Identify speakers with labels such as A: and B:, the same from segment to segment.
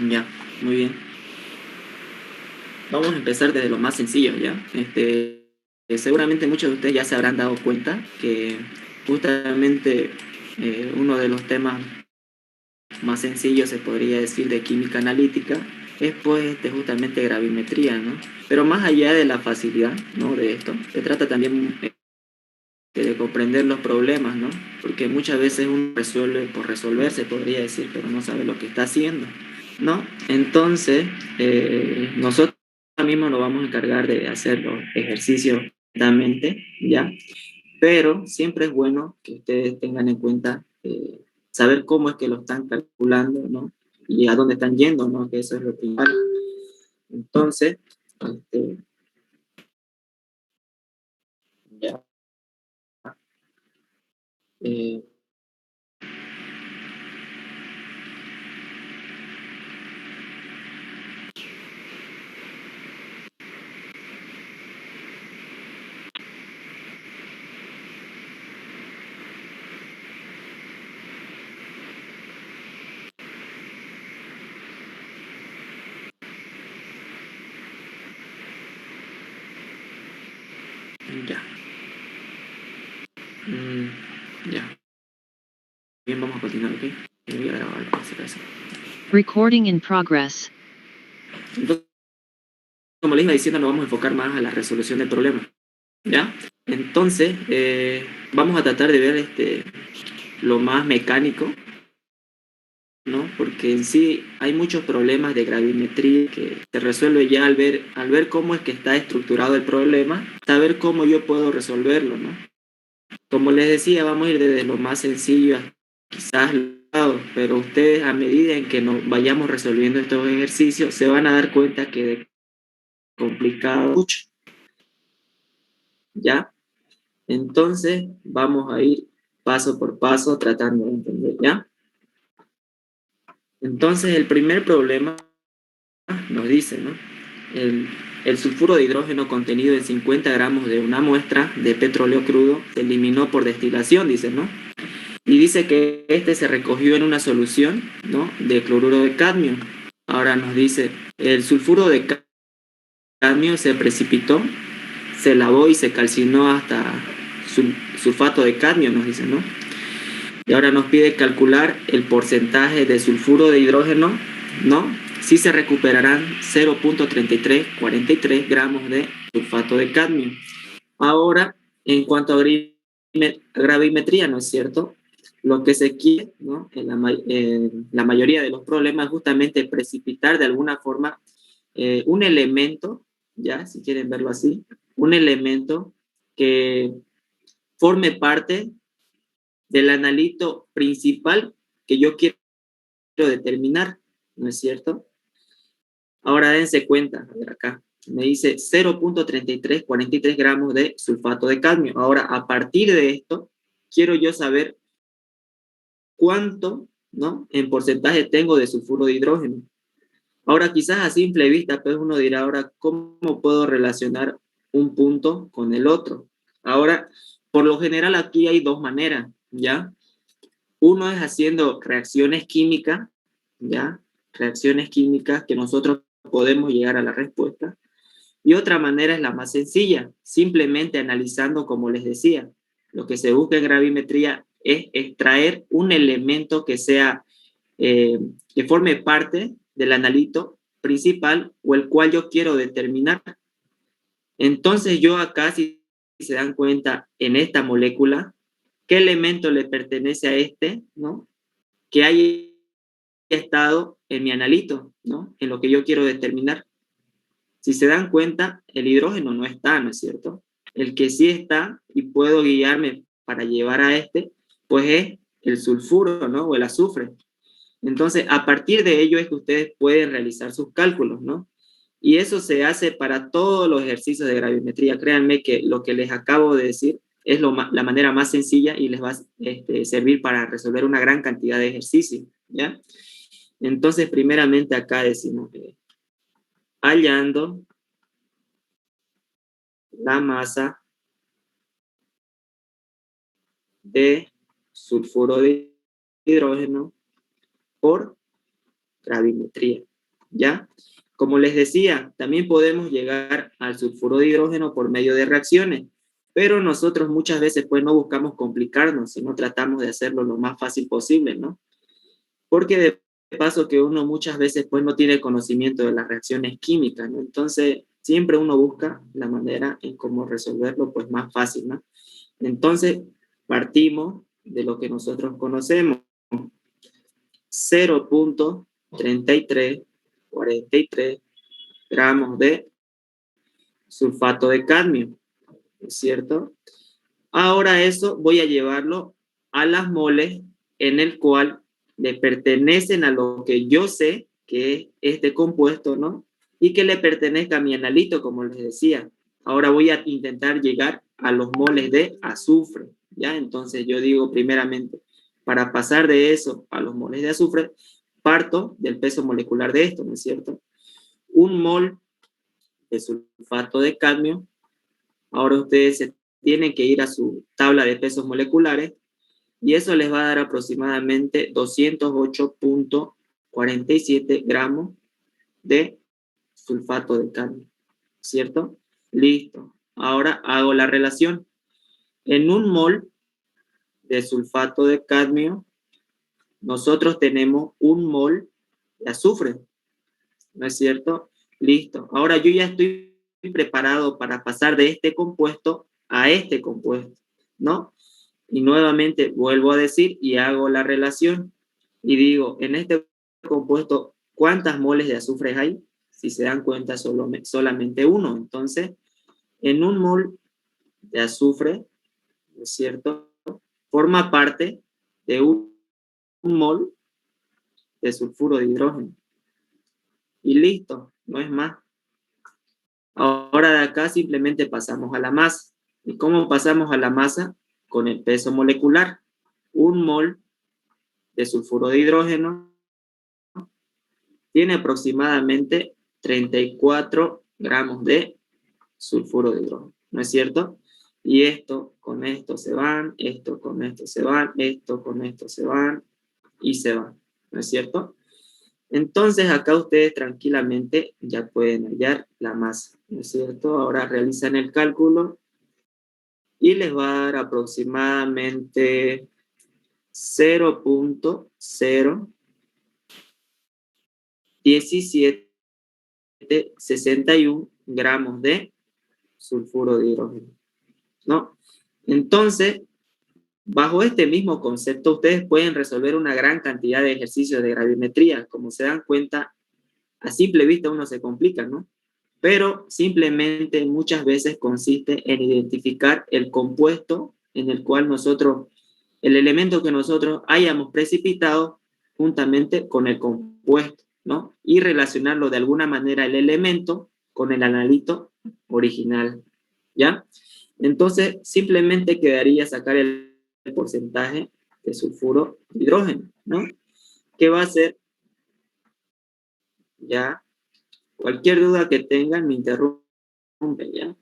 A: Ya, muy bien. Vamos a empezar desde lo más sencillo, ¿ya? Seguramente muchos de ustedes ya se habrán dado cuenta que justamente uno de los temas más sencillos, se podría decir, de química analítica es pues justamente gravimetría, ¿no? Pero más allá de la facilidad, ¿no? De esto, se trata también de comprender los problemas, ¿no? Porque muchas veces uno resuelve por resolver, se podría decir, pero no sabe lo que está haciendo, ¿no? Entonces, nosotros mismos nos vamos a encargar de hacer los ejercicios lentamente, ¿ya? Pero siempre es bueno que ustedes tengan en cuenta saber cómo es que lo están calculando, ¿no? Y a dónde están yendo, ¿no? Que eso es lo principal. Entonces, este, ya, eh, ya, mm, ya. Bien, vamos a continuar, ¿ok? Voy a grabar por si acaso.
B: Recording in progress.
A: Entonces, como les iba diciendo, nos vamos a enfocar más a la resolución del problema, ¿ya? Entonces, vamos a tratar de ver lo más mecánico, ¿no? Porque en sí hay muchos problemas de gravimetría que se resuelve ya al ver cómo es que está estructurado el problema, saber cómo yo puedo resolverlo, ¿no? Como les decía, vamos a ir desde lo más sencillo a quizás pero ustedes a medida en que nos vayamos resolviendo estos ejercicios se van a dar cuenta que de complicado mucho, ¿ya? Entonces vamos a ir paso por paso tratando de entender, ¿ya? Entonces el primer problema nos dice, ¿no? El, el sulfuro de hidrógeno contenido en 50 gramos de una muestra de petróleo crudo se eliminó por destilación, dice, ¿no? Y dice que se recogió en una solución, ¿no? De cloruro de cadmio. Ahora nos dice, el sulfuro de cadmio se precipitó, se lavó y se calcinó hasta sulfato de cadmio, nos dice, ¿no? Y ahora nos pide calcular el porcentaje de sulfuro de hidrógeno, ¿no? Si se recuperarán 0.3343 gramos de sulfato de cadmio. Ahora, en cuanto a gravimetría, ¿no es cierto? Lo que se quiere, ¿no? En la mayoría de los problemas es justamente precipitar de alguna forma un elemento, ya, si quieren verlo así, un elemento que forme parte del analito principal que yo quiero determinar, ¿no es cierto? Ahora dense cuenta, a ver acá, me dice 0.3343 gramos de sulfato de cadmio. Ahora, a partir de esto, quiero yo saber cuánto, ¿no? En porcentaje tengo de sulfuro de hidrógeno. Ahora, quizás a simple vista, pues uno dirá, ahora, ¿cómo puedo relacionar un punto con el otro? Ahora, por lo general aquí hay dos maneras, ¿ya? Uno es haciendo reacciones químicas, ¿ya? Reacciones químicas que nosotros podemos llegar a la respuesta. Y otra manera es la más sencilla, simplemente analizando, como les decía, lo que se busca en gravimetría es extraer un elemento que sea, que forme parte del analito principal o el cual yo quiero determinar. Entonces yo acá, si se dan cuenta, en esta molécula, ¿qué elemento le pertenece a ¿no? Que haya estado en mi analito, ¿no? En lo que yo quiero determinar. Si se dan cuenta, el hidrógeno no está, ¿no es cierto? El que sí está y puedo guiarme para llevar a pues es el sulfuro, ¿no? O el azufre. Entonces, a partir de ello es que ustedes pueden realizar sus cálculos, ¿no? Y eso se hace para todos los ejercicios de gravimetría. Créanme que lo que les acabo de decir es la manera más sencilla y les va a servir para resolver una gran cantidad de ejercicios, ¿ya? Entonces, primeramente acá decimos que hallando la masa de sulfuro de hidrógeno por gravimetría, ¿ya? Como les decía, también podemos llegar al sulfuro de hidrógeno por medio de reacciones, pero nosotros muchas veces pues no buscamos complicarnos, sino tratamos de hacerlo lo más fácil posible, ¿no? Porque de paso que uno muchas veces pues no tiene conocimiento de las reacciones químicas, ¿no? Entonces siempre uno busca la manera en cómo resolverlo pues más fácil, ¿no? Entonces partimos de lo que nosotros conocemos, 0.3343 gramos de sulfato de cadmio, ¿es cierto? Ahora eso voy a llevarlo a las moles en el cual le pertenecen a lo que yo sé que es este compuesto, ¿no? Y que le pertenezca a mi analito, como les decía. Ahora voy a intentar llegar a los moles de azufre, ¿ya? Entonces yo digo primeramente, para pasar de eso a los moles de azufre, parto del peso molecular de esto, ¿no es cierto? Un mol de sulfato de cadmio. Ahora ustedes se tienen que ir a su tabla de pesos moleculares y eso les va a dar aproximadamente 208.47 gramos de sulfato de cadmio, ¿cierto? Listo. Ahora hago la relación. En un mol de sulfato de cadmio, nosotros tenemos un mol de azufre, ¿no es cierto? Listo. Ahora yo ya estoy preparado para pasar de este compuesto a este compuesto, ¿no? Y nuevamente vuelvo a decir y hago la relación y digo, en este compuesto, ¿cuántas moles de azufre hay? Si se dan cuenta, solamente uno. Entonces, en un mol de azufre, ¿no es cierto? Forma parte de un mol de sulfuro de hidrógeno. Y listo, no es más. Ahora de acá simplemente pasamos a la masa. ¿Y cómo pasamos a la masa? Con el peso molecular. Un mol de sulfuro de hidrógeno tiene aproximadamente 34 gramos de sulfuro de hidrógeno, ¿no es cierto? Y esto con esto se van, esto con esto se van, esto con esto se van y se van, ¿no es cierto? Entonces acá ustedes tranquilamente ya pueden hallar la masa, ¿no es cierto? Ahora realizan el cálculo y les va a dar aproximadamente 0.01761 gramos de sulfuro de hidrógeno, ¿no? Entonces, bajo este mismo concepto, ustedes pueden resolver una gran cantidad de ejercicios de gravimetría. Como se dan cuenta, a simple vista uno se complica, ¿no? Pero simplemente muchas veces consiste en identificar el compuesto en el cual nosotros, el elemento que nosotros hayamos precipitado juntamente con el compuesto, ¿no? Y relacionarlo de alguna manera el elemento con el analito original, ¿ya? Entonces, simplemente quedaría sacar el porcentaje de sulfuro de hidrógeno, ¿no? ¿Qué va a ser? Ya, cualquier duda que tengan me interrumpen, ¿ya?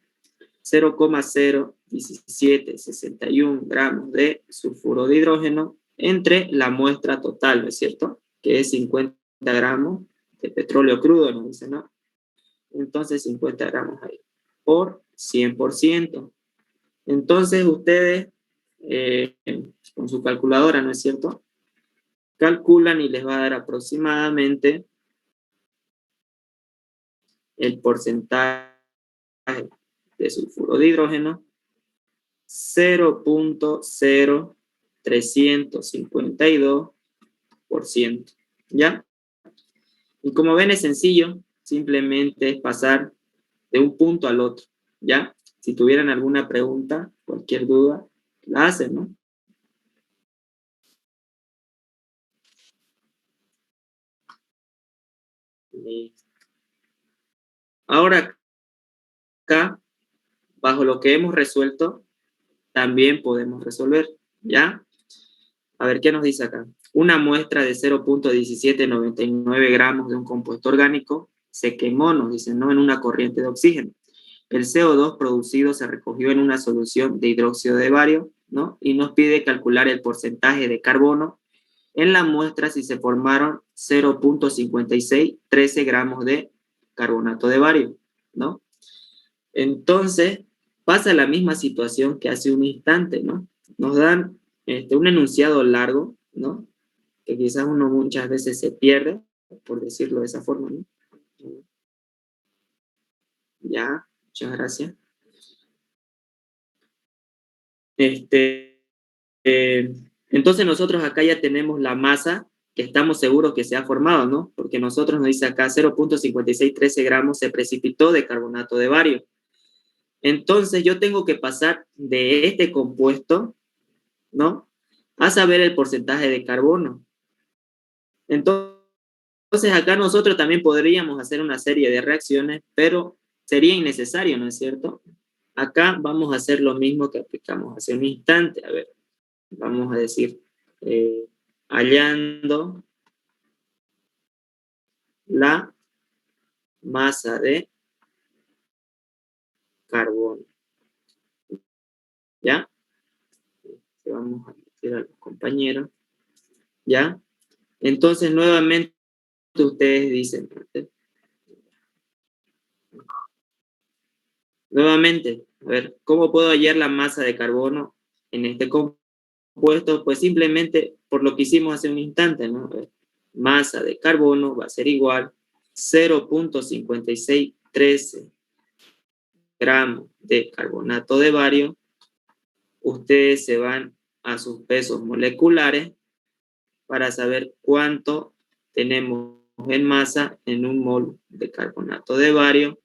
A: 0,01761 gramos de sulfuro de hidrógeno entre la muestra total, ¿no es cierto? Que es 50 gramos de petróleo crudo, nos dice, ¿no? Entonces 50 gramos ahí, por 100%. Entonces ustedes, con su calculadora, ¿no es cierto? Calculan y les va a dar aproximadamente el porcentaje de sulfuro de hidrógeno, 0.0352%, ¿ya? Y como ven es sencillo, simplemente es pasar de un punto al otro, ¿ya? Si tuvieran alguna pregunta, cualquier duda, la hacen, ¿no? Listo. Ahora, acá, bajo lo que hemos resuelto, también podemos resolver, ¿ya? A ver, ¿qué nos dice acá? Una muestra de 0.1799 gramos de un compuesto orgánico se quemó, nos dicen, ¿no? En una corriente de oxígeno. El CO2 producido se recogió en una solución de hidróxido de bario, ¿no? Y nos pide calcular el porcentaje de carbono en la muestra si se formaron 0.5613 gramos de carbonato de bario, ¿no? Entonces, pasa la misma situación que hace un instante, ¿no? Nos dan un enunciado largo, ¿no? Que quizás uno muchas veces se pierde, por decirlo de esa forma, ¿no? Ya, muchas gracias. Entonces nosotros acá ya tenemos la masa que estamos seguros que se ha formado, ¿no? Porque nosotros nos dice acá 0.5613 gramos se precipitó de carbonato de bario. Entonces yo tengo que pasar de este compuesto, ¿no? A saber el porcentaje de carbono. Entonces acá nosotros también podríamos hacer una serie de reacciones, pero sería innecesario, ¿no es cierto? Acá vamos a hacer lo mismo que aplicamos hace un instante. A ver, vamos a decir, hallando la masa de carbono. ¿Ya? Vamos a meter a los compañeros. ¿Ya? Entonces, nuevamente, ustedes dicen, nuevamente, a ver, ¿cómo puedo hallar la masa de carbono en este compuesto? Pues simplemente por lo que hicimos hace un instante, ¿no? A ver, masa de carbono va a ser igual 0.5613 gramos de carbonato de bario. Ustedes se van a sus pesos moleculares para saber cuánto tenemos en masa en un mol de carbonato de bario,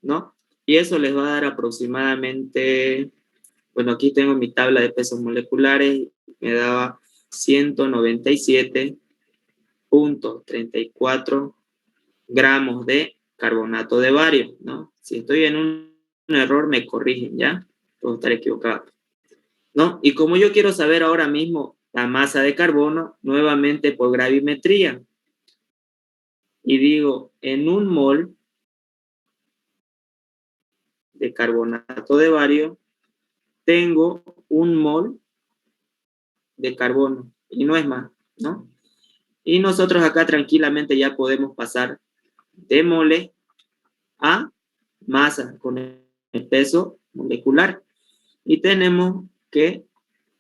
A: ¿no? Y eso les va a dar aproximadamente, bueno, aquí tengo mi tabla de pesos moleculares, me daba 197.34 gramos de carbonato de bario, ¿no? Si estoy en un error, me corrigen, ¿ya? Puedo estar equivocado, ¿no? Y como yo quiero saber ahora mismo la masa de carbono, nuevamente por gravimetría, y digo, en un mol de carbonato de bario, tengo un mol de carbono, y no es más, ¿no? Y nosotros acá tranquilamente ya podemos pasar de mole a masa con el peso molecular. Y tenemos que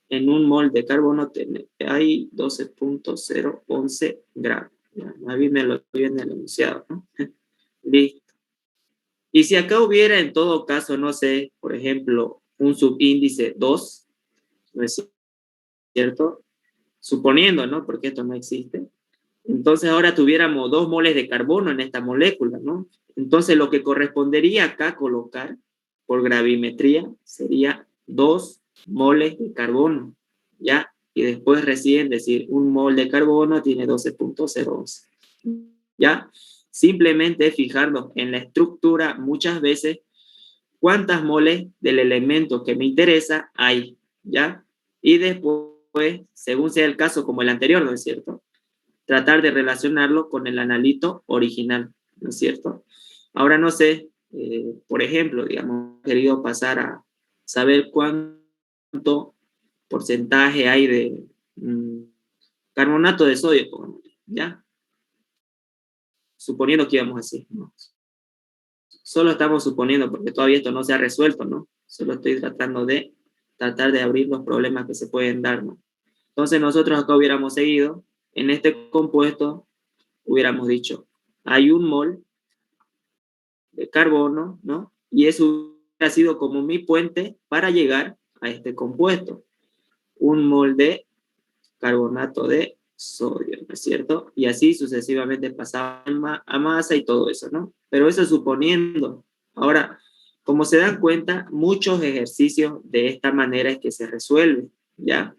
A: en un mol de carbono hay 12.011 gramos. A mí me lo viene el enunciado, ¿no? Listo. Y si acá hubiera en todo caso, no sé, por ejemplo, un subíndice 2, ¿no es cierto? Suponiendo, ¿no? Porque esto no existe. Entonces ahora tuviéramos 2 moles de carbono en esta molécula, ¿no? Entonces lo que correspondería acá colocar por gravimetría sería 2 moles de carbono, ¿ya? Y después recién decir un mol de carbono tiene 12.011, ¿ya? Simplemente fijarnos en la estructura muchas veces cuántas moles del elemento que me interesa hay, ¿ya? Y después, según sea el caso como el anterior, ¿no es cierto?, tratar de relacionarlo con el analito original, ¿no es cierto? Ahora no sé, por ejemplo, digamos, he querido pasar a saber cuánto porcentaje hay de carbonato de sodio, ¿ya? Suponiendo que íbamos así, ¿no? Solo estamos suponiendo, porque todavía esto no se ha resuelto, ¿no? Solo estoy tratando de abrir los problemas que se pueden dar, ¿no? Entonces nosotros acá hubiéramos seguido, en este compuesto, hubiéramos dicho, hay un mol de carbono, ¿no? Y eso ha sido como mi puente para llegar a este compuesto. Un mol de carbonato de sodio, ¿no es cierto? Y así sucesivamente pasaba a masa y todo eso, ¿no? Pero eso suponiendo. Ahora, como se dan cuenta, muchos ejercicios de esta manera es que se resuelven, ¿ya?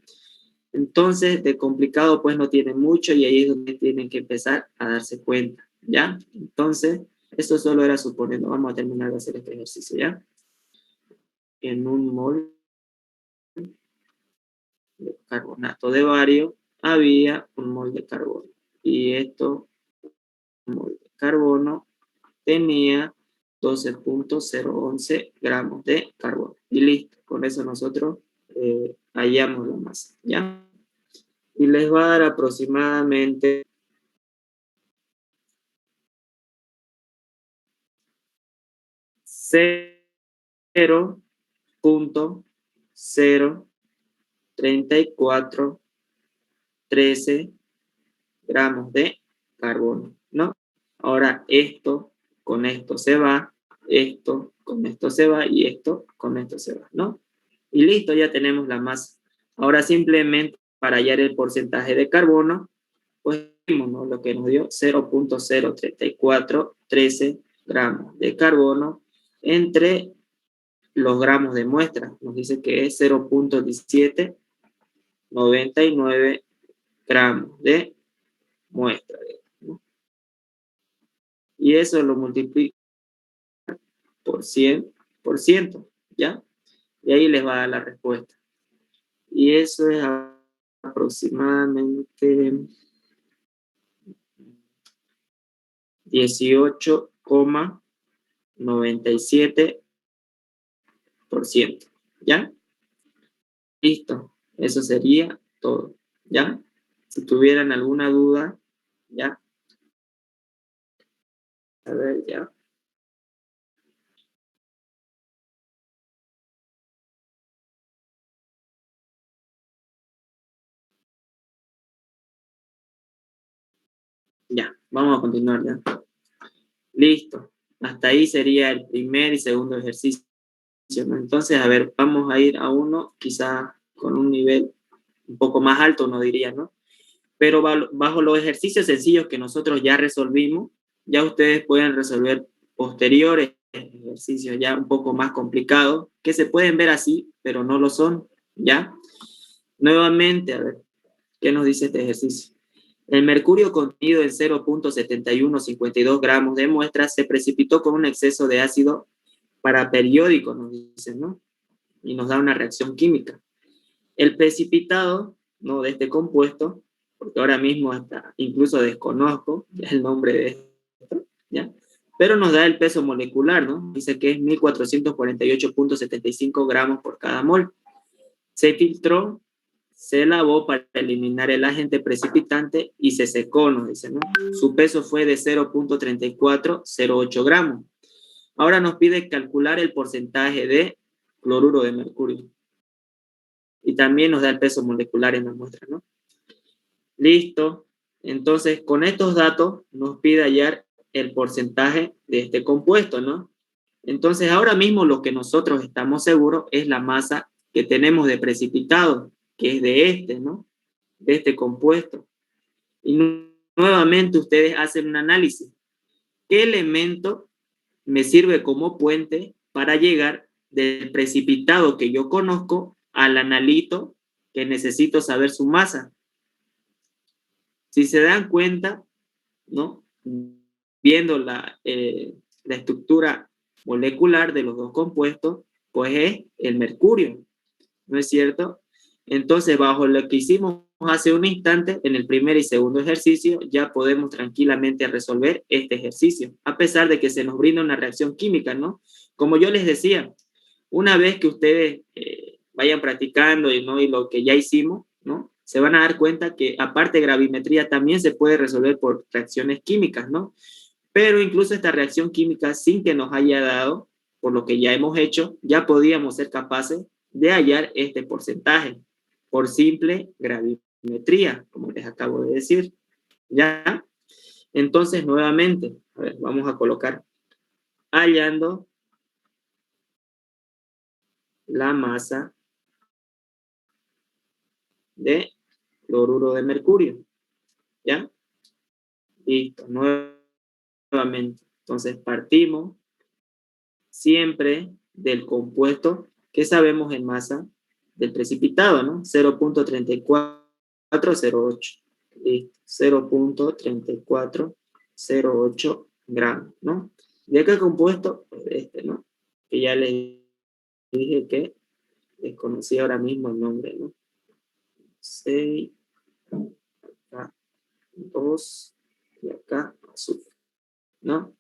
A: Entonces, de complicado pues no tiene mucho y ahí es donde tienen que empezar a darse cuenta, ¿ya? Entonces, eso solo era suponiendo. Vamos a terminar de hacer este ejercicio, ¿ya? En un mol de carbonato de bario había un mol de carbono. Y esto, un mol de carbono, tenía 12.011 gramos de carbono. Y listo, con eso nosotros hallamos la masa, ¿ya? y les va a dar aproximadamente 0.03413 gramos de carbono, ¿no? Ahora esto con esto se va, esto con esto se va y esto con esto se va, ¿no? Y listo, ya tenemos la masa. Ahora simplemente para hallar el porcentaje de carbono, pues vimos, ¿no? Lo que nos dio 0.03413 gramos de carbono entre los gramos de muestra. Nos dice que es 0.1799 gramos de muestra, ¿no? Y eso lo multiplica por 100%, ¿ya? Y ahí les va a dar la respuesta. Y eso es aproximadamente 18,97%, ¿ya? Listo, eso sería todo, ¿ya? Si tuvieran alguna duda, ¿ya? A ver, ¿ya? Ya, vamos a continuar, ¿ya? Listo, hasta ahí sería el primer y segundo ejercicio, ¿no? Entonces, a ver, vamos a ir a uno quizá con un nivel un poco más alto, no diría, ¿no? Pero bajo los ejercicios sencillos que nosotros ya resolvimos, ya ustedes pueden resolver posteriores ejercicios ya un poco más complicados, que se pueden ver así, pero no lo son, ¿ya? Nuevamente, a ver, ¿qué nos dice este ejercicio? El mercurio contenido en 0.7152 gramos de muestra se precipitó con un exceso de ácido paraperiódico, nos dicen, ¿no? Y nos da una reacción química. El precipitado, ¿no?, de este compuesto, porque ahora mismo hasta incluso desconozco el nombre de esto, ¿ya? Pero nos da el peso molecular, ¿no? Dice que es 1448.75 gramos por cada mol. Se filtró, se lavó para eliminar el agente precipitante y se secó, nos dice, ¿no? Su peso fue de 0.3408 gramos. Ahora nos pide calcular el porcentaje de cloruro de mercurio. Y también nos da el peso molecular en la muestra, ¿no? Listo. Entonces, con estos datos nos pide hallar el porcentaje de este compuesto, ¿no? Entonces, ahora mismo lo que nosotros estamos seguros es la masa que tenemos de precipitado, que es de este, ¿no? De este compuesto. Y nuevamente ustedes hacen un análisis. ¿Qué elemento me sirve como puente para llegar del precipitado que yo conozco al analito que necesito saber su masa? Si se dan cuenta, ¿no? Viendo la estructura molecular de los dos compuestos, pues es el mercurio, ¿no es cierto? Entonces, bajo lo que hicimos hace un instante, en el primer y segundo ejercicio, ya podemos tranquilamente resolver este ejercicio, a pesar de que se nos brinda una reacción química, ¿no? Como yo les decía, una vez que ustedes vayan practicando ¿no? y lo que ya hicimos, ¿no? Se van a dar cuenta que aparte de gravimetría también se puede resolver por reacciones químicas, ¿no? Pero incluso esta reacción química, sin que nos haya dado, por lo que ya hemos hecho, ya podíamos ser capaces de hallar este porcentaje por simple gravimetría, como les acabo de decir. ¿Ya? Entonces, nuevamente, a ver, vamos a colocar hallando la masa de cloruro de mercurio. ¿Ya? Listo, nuevamente. Entonces, partimos siempre del compuesto que sabemos en masa del precipitado, ¿no? 0.3408. Listo, 0.3408 gramos, ¿no? ¿De qué compuesto? Pues de este, ¿no? Que ya les dije que desconocí ahora mismo el nombre, ¿no? 6, acá 2 y acá azufre, ¿no?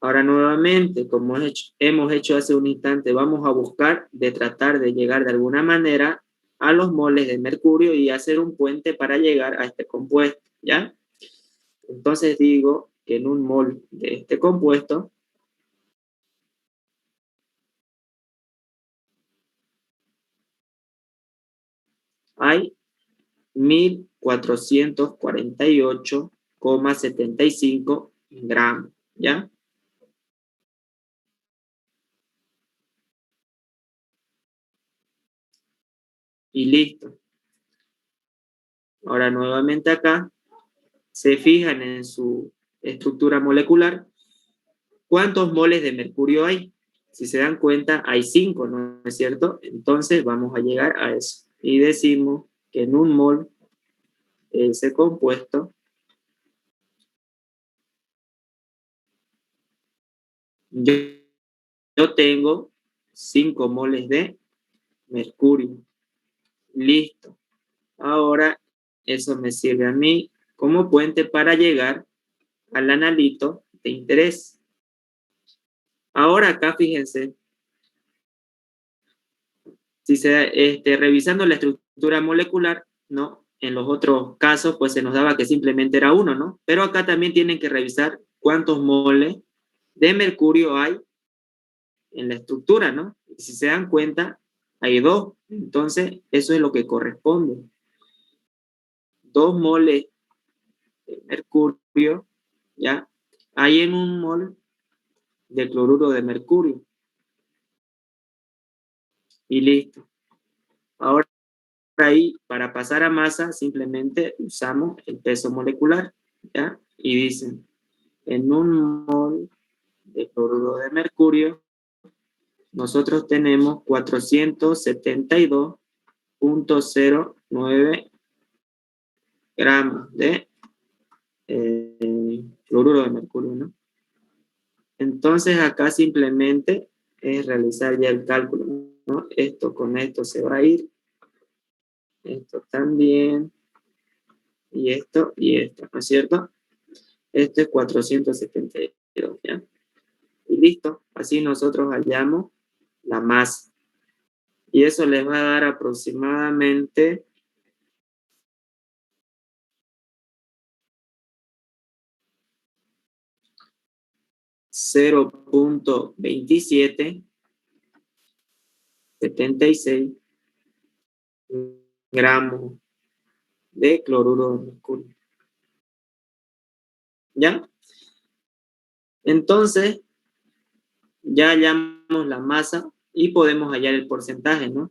A: Ahora nuevamente, como hemos hecho hace un instante, vamos a buscar de tratar de llegar de alguna manera a los moles de mercurio y hacer un puente para llegar a este compuesto, ¿ya? Entonces digo que en un mol de este compuesto hay 1448,75 gramos, ¿ya? Y listo. Ahora nuevamente acá, se fijan en su estructura molecular, ¿cuántos moles de mercurio hay? Si se dan cuenta, hay 5, ¿no es cierto? Entonces vamos a llegar a eso. Y decimos que en un mol, ese compuesto, yo, yo tengo 5 moles de mercurio. Listo. Ahora, eso me sirve a mí como puente para llegar al analito de interés. Ahora acá, fíjense, si se, revisando la estructura molecular, ¿no? En los otros casos, pues se nos daba que simplemente era 1, ¿no? Pero acá también tienen que revisar cuántos moles de mercurio hay en la estructura, ¿no? Y si se dan cuenta, hay 2. Entonces, eso es lo que corresponde. 2 moles de mercurio, ¿ya? Hay en un mol de cloruro de mercurio. Y listo. Ahora ahí, para pasar a masa, simplemente usamos el peso molecular, ¿ya? Y dicen, en un mol de cloruro de mercurio, nosotros tenemos 472,09 gramos de cloruro de mercurio, ¿no? Entonces acá simplemente es realizar ya el cálculo, ¿no? Esto con esto se va a ir, esto también, y esto, ¿no es cierto? Esto es 472, ¿ya? Y listo, así nosotros hallamos la masa. Y eso les va a dar aproximadamente 0,2776 gramos de cloruro de mercurio. ¿Ya? Entonces, ya hallamos la masa y podemos hallar el porcentaje, ¿no?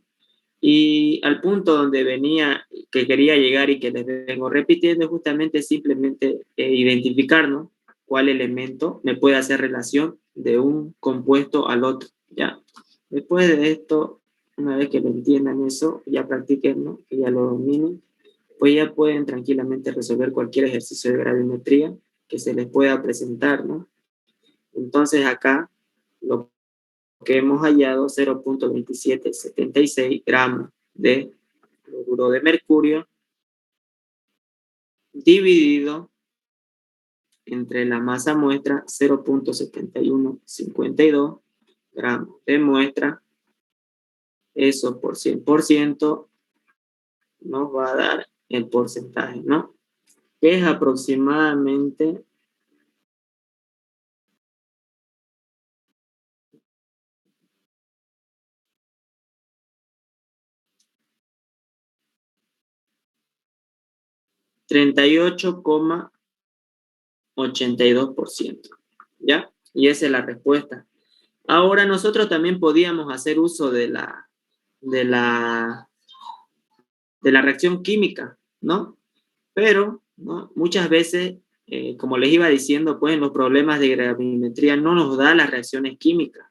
A: Y al punto donde venía, que quería llegar y que les vengo repitiendo, justamente simplemente identificar, ¿no? Cuál elemento me puede hacer relación de un compuesto al otro, ¿ya? Después de esto, una vez que lo entiendan eso, ya practiquen, ¿no? Que ya lo dominen, pues ya pueden tranquilamente resolver cualquier ejercicio de gravimetría que se les pueda presentar, ¿no? Entonces acá, lo que hemos hallado, 0,2776 gramos de cloruro de mercurio dividido entre la masa muestra, 0,7152 gramos de muestra. Eso por 100% nos va a dar el porcentaje, ¿no? Que es aproximadamente 38,82%, ¿ya? Y esa es la respuesta. Ahora nosotros también podíamos hacer uso de la reacción química, ¿no? Pero, ¿no? Muchas veces, como les iba diciendo, pues en los problemas de gravimetría no nos da las reacciones químicas.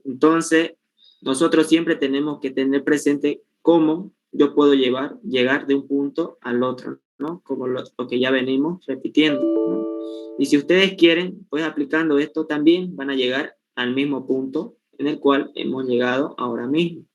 A: Entonces, nosotros siempre tenemos que tener presente cómo yo puedo llegar de un punto al otro, ¿no? Como lo que ya venimos repitiendo, ¿no? Y si ustedes quieren, pues aplicando esto también van a llegar al mismo punto en el cual hemos llegado ahora mismo.